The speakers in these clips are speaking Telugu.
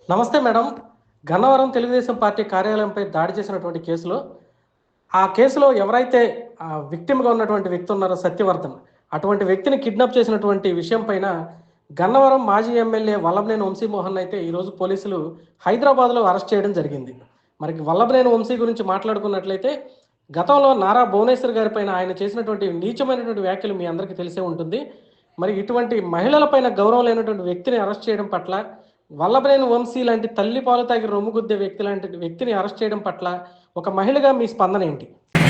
నమస్తే మేడం. గన్నవరం తెలుగుదేశం పార్టీ కార్యాలయంపై దాడి చేసినటువంటి కేసులో, ఆ కేసులో ఎవరైతే విక్టిమ్‌గా ఉన్నటువంటి వ్యక్తి ఉన్నారో సత్యవర్ధన్, అటువంటి వ్యక్తిని కిడ్నాప్ చేసినటువంటి విషయం పైన గన్నవరం మాజీ ఎమ్మెల్యే వల్లభనేని వంశీమోహన్ అయితే ఈరోజు పోలీసులు హైదరాబాద్‌లో అరెస్ట్ చేయడం జరిగింది. మరి వల్లభనేని వంశీ గురించి మాట్లాడుకున్నట్లయితే, గతంలో నారా భువనేశ్వర్ గారి పైన ఆయన చేసినటువంటి నీచమైనటువంటి వ్యాఖ్యలు మీ అందరికీ తెలిసే ఉంటుంది. మరి ఇటువంటి మహిళల పైన గౌరవం లేనటువంటి వ్యక్తిని అరెస్ట్ చేయడం పట్ల, వల్లభనేని వంశీ లాంటి తల్లి పాలు తాగి రొమ్ము గుద్దే వ్యక్తి లాంటి వ్యక్తిని అరెస్ట్ చేయడం పట్ల ఒక మహిళగా మీ స్పందన ఏంటి?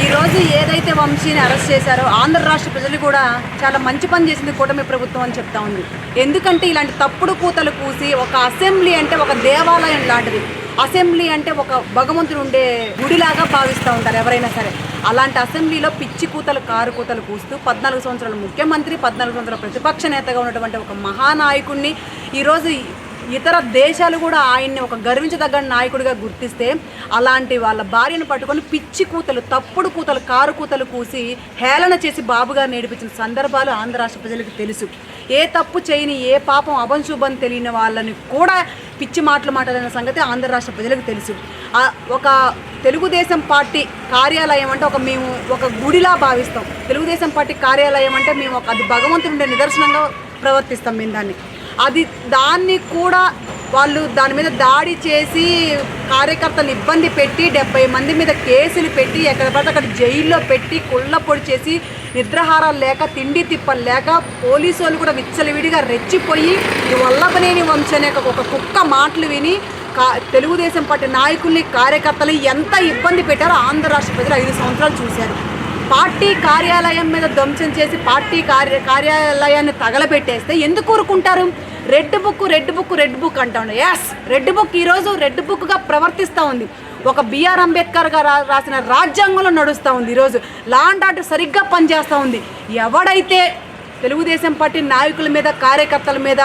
ఈ రోజు ఏదైతే వంశీని అరెస్ట్ చేశారో ఆంధ్ర రాష్ట్ర ప్రజలు కూడా చాలా మంచి పని చేసింది కూటమి ప్రభుత్వం అని చెప్తా ఉంది. ఎందుకంటే ఇలాంటి తప్పుడు కూతలు కూసి, ఒక అసెంబ్లీ అంటే ఒక దేవాలయం లాంటిది, అసెంబ్లీ అంటే ఒక భగవంతుడు ఉండే గుడిలాగా భావిస్తూ ఉంటారు ఎవరైనా సరే. అలాంటి అసెంబ్లీలో పిచ్చి కూతలు కారు కూతలు కూస్తూ 14 సంవత్సరాల ముఖ్యమంత్రి, 14 సంవత్సరాల ప్రతిపక్ష నేతగా ఉన్నటువంటి ఒక మహానాయకుడిని ఈరోజు ఇతర దేశాలు కూడా ఆయన్ని ఒక గర్వించదగ్గ నాయకుడిగా గుర్తిస్తే, అలాంటి వాళ్ళ భార్యను పట్టుకొని పిచ్చి కూతలు, తప్పుడు కూతలు, కారు కూతలు కూసి హేళన చేసి బాబుగారు నేర్పించిన సందర్భాలు ఆంధ్ర రాష్ట్ర ప్రజలకు తెలుసు. ఏ తప్పు చేయని, ఏ పాపం అభంశుభం తెలియని వాళ్ళని కూడా పిచ్చి మాటలు మాట్లాడిన సంగతి ఆంధ్ర రాష్ట్ర ప్రజలకు తెలుసు. ఒక తెలుగుదేశం పార్టీ కార్యాలయం అంటే మేము ఒక గుడిలా భావిస్తాం. తెలుగుదేశం పార్టీ కార్యాలయం అంటే మేము అది భగవంతుడు ఉండే నిదర్శనంగా ప్రవర్తిస్తాం. మేము దాన్ని కూడా వాళ్ళు దాని మీద దాడి చేసి కార్యకర్తలు ఇబ్బంది పెట్టి 70 మంది మీద కేసులు పెట్టి ఎక్కడ పడితే అక్కడ జైల్లో పెట్టి పొడి చేసి నిద్రాహారాలు లేక, తిండి తిప్పలు లేక, పోలీసు వాళ్ళు కూడా విచ్చలవిడిగా రెచ్చిపోయి ఈ వల్లభనేని వంశీ అనే ఒక కుక్క మాటలు విని తెలుగుదేశం పార్టీ నాయకుల్ని, కార్యకర్తలు ఎంత ఇబ్బంది పెట్టారో ఆంధ్ర రాష్ట్ర ప్రజలు 5 సంవత్సరాలు చూశారు. పార్టీ కార్యాలయం మీద ధ్వంసం చేసి పార్టీ కార్యాలయాన్ని తగలబెట్టేస్తే ఎందుకు ఊరుకుంటారు? రెడ్ బుక్ అంటా ఉండే. ఎస్, రెడ్ బుక్ ఈరోజు రెడ్ బుక్గా ప్రవర్తిస్తూ ఉంది. ఒక బిఆర్ అంబేద్కర్ గారు రాసిన రాజ్యాంగంలో నడుస్తూ ఉంది. ఈరోజు లా అండ్ ఆర్డర్ సరిగ్గా పనిచేస్తూ ఉంది. ఎవడైతే తెలుగుదేశం పార్టీ నాయకుల మీద, కార్యకర్తల మీద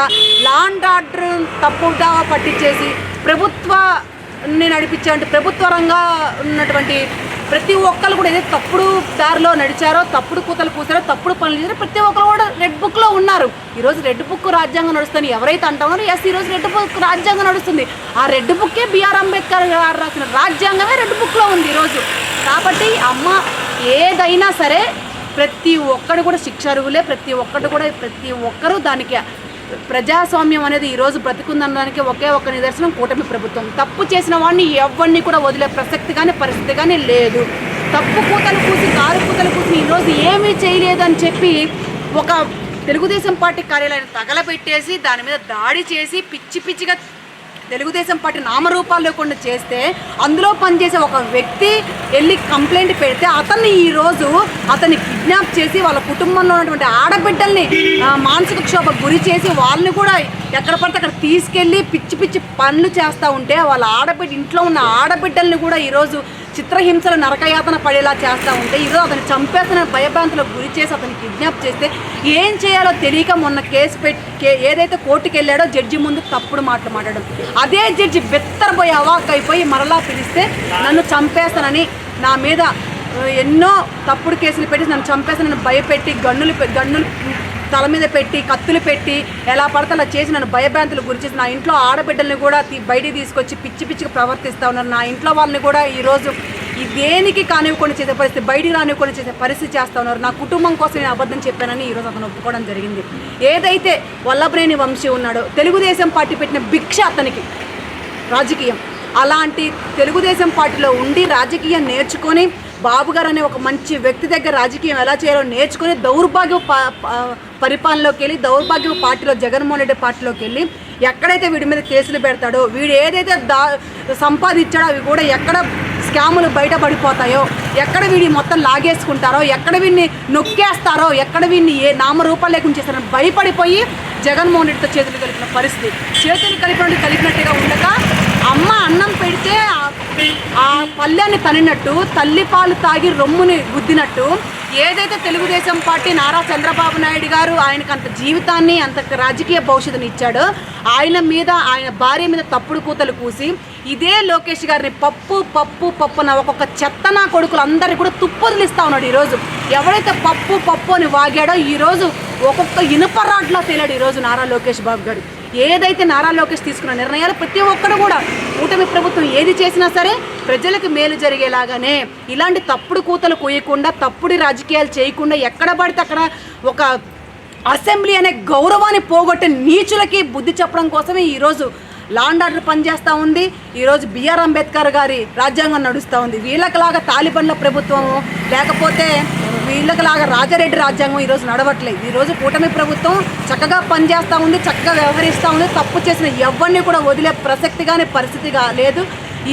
లా అండ్ ఆర్డర్ తప్పుగా పట్టించేసి ప్రభుత్వాన్ని నడిపించే ప్రభుత్వ రంగా ఉన్నటువంటి ప్రతి ఒక్కరు కూడా ఏదైతే తప్పుడు దారిలో నడిచారో, తప్పుడు కూతలు కూసారో, తప్పుడు పనులు చేశారో ప్రతి ఒక్కరు కూడా రెడ్ బుక్లో ఉన్నారు. ఈరోజు రెడ్ బుక్ రాజ్యాంగం నడుస్తుంది ఎవరైతే అంటామో, ఎస్, ఈరోజు రెడ్ బుక్ రాజ్యాంగం నడుస్తుంది. ఆ రెడ్ బుక్కే బిఆర్ అంబేద్కర్ గారు రాసిన రాజ్యాంగమే రెడ్ బుక్లో ఉంది ఈరోజు. కాబట్టి అమ్మ ఏదైనా సరే ప్రతి ఒక్కరు కూడా శిక్షార్హులే. ప్రతి ఒక్కరు దానికి ప్రజాస్వామ్యం అనేది ఈరోజు బ్రతికుందనడానికి ఒకే ఒక్క నిదర్శనం కూటమి ప్రభుత్వం. తప్పు చేసిన వాడిని ఎవరిని కూడా వదిలే ప్రసక్తి కానీ పరిస్థితి కానీ లేదు. తప్పు కూతలు కూసి, కారు కూతలు కూసి ఈరోజు ఏమీ చేయలేదు అని చెప్పి ఒక తెలుగుదేశం పార్టీ కార్యాలయాన్ని తగలబెట్టేసి దాని మీద దాడి చేసి పిచ్చిగా తెలుగుదేశం పార్టీ నామరూపాలు లేకుండా చేస్తే, అందులో పనిచేసే ఒక వ్యక్తి వెళ్ళి కంప్లైంట్ పెడితే అతన్ని కిడ్నాప్ చేసి వాళ్ళ కుటుంబంలో ఉన్నటువంటి ఆడబిడ్డల్ని మానసిక క్షోభ గురి చేసి వాళ్ళని కూడా ఎక్కడ పడితే అక్కడ తీసుకెళ్ళి పిచ్చి పనులు చేస్తూ ఉంటే, వాళ్ళ ఇంట్లో ఉన్న ఆడబిడ్డల్ని కూడా ఈరోజు చిత్రహింసలు, నరకయాతన పడేలా చేస్తూ ఉంటే, ఈరోజు అతను చంపేస్తున్న భయభ్రాంతులకు గురి చేసి అతన్ని కిడ్నాప్ చేస్తే ఏం చేయాలో తెలియక మొన్న కేసు ఏదైతే కోర్టుకు వెళ్ళాడో జడ్జి ముందు తప్పుడు మాటలు మాట్లాడడం. అదే జడ్జి బెత్తరపోయి అవాక్కైపోయి మరలా పిలిస్తే నన్ను చంపేస్తానని, నా మీద ఎన్నో తప్పుడు కేసులు పెట్టి నన్ను చంపేస్తానని భయపెట్టి గన్నులు తల మీద పెట్టి, కత్తులు పెట్టి, ఎలా పడితే అలా చేసి నన్ను భయభ్రాంతులు గురి చేసి నా ఇంట్లో ఆడబిడ్డల్ని కూడా బయటికి తీసుకొచ్చి పిచ్చిగా ప్రవర్తిస్తూ ఉన్నారు. నా ఇంట్లో వాళ్ళని కూడా ఈరోజు దేనికి కానివ్వకుండా చేసే పరిస్థితి, బయటికి రానివ్వకుండా చేసే పరిస్థితి చేస్తూ ఉన్నారు. నా కుటుంబం కోసం నేను అబద్ధం చెప్పానని ఈరోజు అతను ఒప్పుకోవడం జరిగింది. ఏదైతే వల్లభనేని వంశీ ఉన్నాడో, తెలుగుదేశం పార్టీ పెట్టిన భిక్ష అతనికి రాజకీయం. అలాంటి తెలుగుదేశం పార్టీలో ఉండి రాజకీయం నేర్చుకొని, బాబుగారు అనే ఒక మంచి వ్యక్తి దగ్గర రాజకీయం ఎలా చేయాలో నేర్చుకొని దౌర్భాగ్య పరిపాలనలోకి వెళ్ళి, దౌర్భాగ్య పార్టీలో, జగన్మోహన్ రెడ్డి పార్టీలోకి వెళ్ళి ఎక్కడైతే వీడి మీద కేసులు పెడతాడో, వీడు ఏదైతే సంపాదించాడో అవి కూడా ఎక్కడ స్కాములు బయటపడిపోతాయో, ఎక్కడ వీడి మొత్తం లాగేసుకుంటారో, ఎక్కడ వీడిని నొక్కేస్తారో, ఎక్కడ వీడిని ఏ నామరూపాలు లేకుండా చేస్తారని భయపడిపోయి జగన్మోహన్ రెడ్డితో చేతులు కలిపిన పరిస్థితి. చేతులు కలిపినట్టుగా ఉండక అమ్మ అన్నం పెడితే ఆ పల్లెని తనినట్టు, తల్లి పాలు తాగి రొమ్ముని గుద్దినట్టు ఏదైతే తెలుగుదేశం పార్టీ నారా చంద్రబాబు నాయుడు గారు ఆయనకు అంత జీవితాన్ని, అంత రాజకీయ భవిష్యత్తుని ఇచ్చాడో, ఆయన భార్య మీద తప్పుడు కూతలు కూసి ఇదే లోకేష్ గారిని పప్పు నా ఒక్కొక్క చెత్త నా కొడుకులు అందరికీ కూడా తుప్పొదిలిస్తూ ఉన్నాడు. ఈరోజు ఎవరైతే పప్పు అని వాగాడో ఈరోజు ఒక్కొక్క ఇనుప రాడ్లా తేలాడు ఈరోజు నారా లోకేష్ బాబు గారు. ఏదైతే నారా లోకేష్ తీసుకున్న నిర్ణయాలు ప్రతి ఒక్కరు కూడా కూటమి ప్రభుత్వం ఏది చేసినా సరే ప్రజలకు మేలు జరిగేలాగానే, ఇలాంటి తప్పుడు కూతలు కూయకుండా, తప్పుడు రాజకీయాలు చేయకుండా, ఎక్కడ పడితే అక్కడ ఒక అసెంబ్లీ అనే గౌరవాన్ని పోగొట్టే నీచులకి బుద్ధి చెప్పడం కోసమే ఈరోజు లా అండ్ ఆర్డర్ పనిచేస్తూ ఉంది. ఈరోజు బిఆర్ అంబేద్కర్ గారి రాజ్యాంగం నడుస్తూ ఉంది. వీళ్ళకిలాగా తాలిబన్ల ప్రభుత్వం, లేకపోతే వీళ్ళకిలాగా రాజారెడ్డి రాజ్యాంగం ఈరోజు నడవట్లేదు. ఈరోజు కూటమి ప్రభుత్వం చక్కగా పనిచేస్తూ ఉంది, చక్కగా వ్యవహరిస్తూ ఉంది. తప్పు చేసిన ఎవరిని కూడా వదిలే ప్రసక్తి కానీ పరిస్థితిగా లేదు.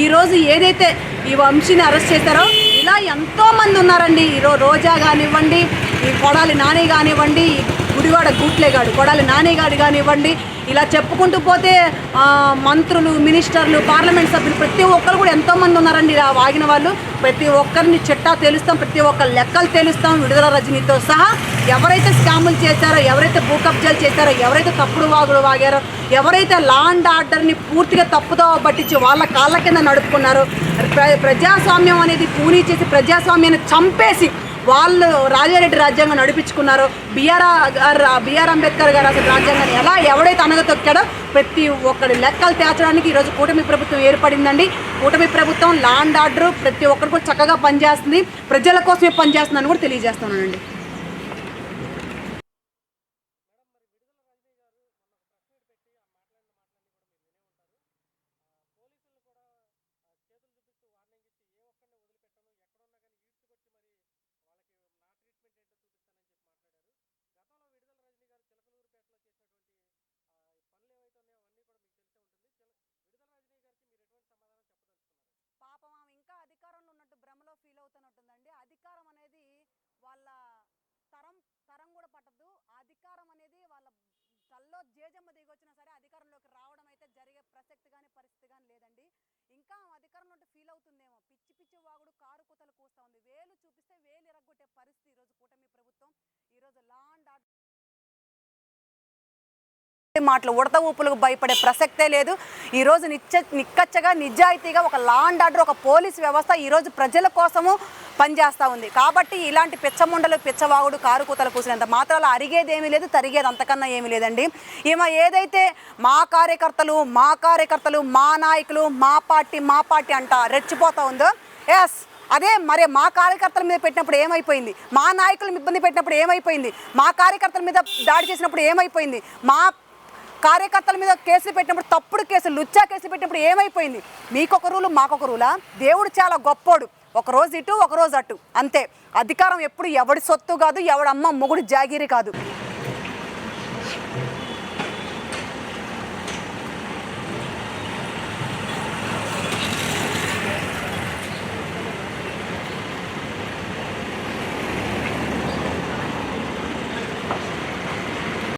ఈరోజు ఏదైతే ఈ వంశీని అరెస్ట్ చేశారో ఇలా ఎంతోమంది ఉన్నారండి. ఈరోజు రోజా కానివ్వండి, ఈ కొడాలి నాని కానివ్వండి, గుడివాడ గూట్లేగాడు కొడాలి నానిగాడు కానివ్వండి, ఇలా చెప్పుకుంటూ పోతే మంత్రులు, మినిస్టర్లు, పార్లమెంట్ సభ్యులు ప్రతి ఒక్కరు కూడా ఎంతోమంది ఉన్నారండి. ఇలా వాగిన వాళ్ళు ప్రతి ఒక్కరిని చిట్టా తెలుస్తాం, ప్రతి ఒక్కరి లెక్కలు తెలుస్తాం. విడుదల రజనీతో సహా ఎవరైతే స్కాములు చేశారో, ఎవరైతే భూ కబ్జాలు చేశారో, ఎవరైతే తప్పుడు వాగులు వాగారో, ఎవరైతే లా అండ్ ఆర్డర్ని పూర్తిగా తప్పుదో పట్టించి వాళ్ళ కాళ్ళ కింద నడుపుకున్నారో, ప్రజాస్వామ్యం అనేది కూనీ చేసి ప్రజాస్వామ్యాన్ని చంపేసి వాళ్ళు రాజారెడ్డి రాజ్యాంగం నడిపించుకున్నారో, బిఆర్ అంబేద్కర్ గారు అసలు రాజ్యాంగాన్ని ఎలా ఎవడైతే అనగతొక్కాడో ప్రతి ఒక్కడి లెక్కలు తేల్చడానికి ఈరోజు కూటమి ప్రభుత్వం ఏర్పడిందండి. కూటమి ప్రభుత్వం లా అండ్ ఆర్డర్ ప్రతి ఒక్కరు కూడా చక్కగా పనిచేస్తుంది, ప్రజల కోసమే పనిచేస్తుందని కూడా తెలియజేస్తున్నానండి. పాపం ఆమె ఇంకా అధికారంలో ఉన్నట్టు భ్రమలో ఫీల్ అవుతున్నట్టుందండి. అధికారం అనేది వాళ్ళ తరం కూడా పట్టదు. అధికారం అనేది వాళ్ళ తల్లో జేజమ్మ దిగొచ్చినా సరే అధికారంలోకి రావడం అయితే జరిగే ప్రసక్తి కానీ పరిస్థితి కానీ లేదండి. ఇంకా అధికారంలో ఉంటే ఫీల్ అవుతుందేమో. పిచ్చి పిచ్చి వాగుడు కారు కూతలు కూస్తూ ఉంది. వేలు చూపిస్తే వేలు ఎరగొట్టే పరిస్థితి ఈరోజు కూటమి ప్రభుత్వం. ఈరోజు లా అండ్ ఆర్డర్ మాటలు ఉడత ఊపులకు భయపడే ప్రసక్తే లేదు. ఈరోజు నిక్కచ్చగా నిజాయితీగా ఒక లా అండ్ ఆర్డర్, ఒక పోలీస్ వ్యవస్థ ఈరోజు ప్రజల కోసము పనిచేస్తూ ఉంది. కాబట్టి ఇలాంటి పిచ్చముండలు, పిచ్చవాగుడు, కారు కూతలు కూసినంత మాత్రాలు అరిగేది ఏమీ లేదు, తరిగేది అంతకన్నా ఏమీ లేదండి. ఈమె ఏదైతే మా కార్యకర్తలు, మా నాయకులు, మా పార్టీ అంట రెచ్చిపోతూ ఉందో, ఎస్ అదే మరి మా కార్యకర్తల మీద పెట్టినప్పుడు ఏమైపోయింది, మా నాయకులను ఇబ్బంది పెట్టినప్పుడు ఏమైపోయింది, మా కార్యకర్తల మీద దాడి చేసినప్పుడు ఏమైపోయింది, మా కార్యకర్తల మీద కేసులు పెట్టినప్పుడు తప్పుడు కేసులు, లుచ్చా కేసులు పెట్టినప్పుడు ఏమైపోయింది. మీకొక రూలు మాకొక రూలా? దేవుడు చాలా గొప్పోడు. ఒకరోజు ఇటు ఒకరోజు అటు అంతే. అధికారం ఎప్పుడు ఎవడి సొత్తు కాదు, ఎవడమ్మ మొగుడు జాగిరి కాదు.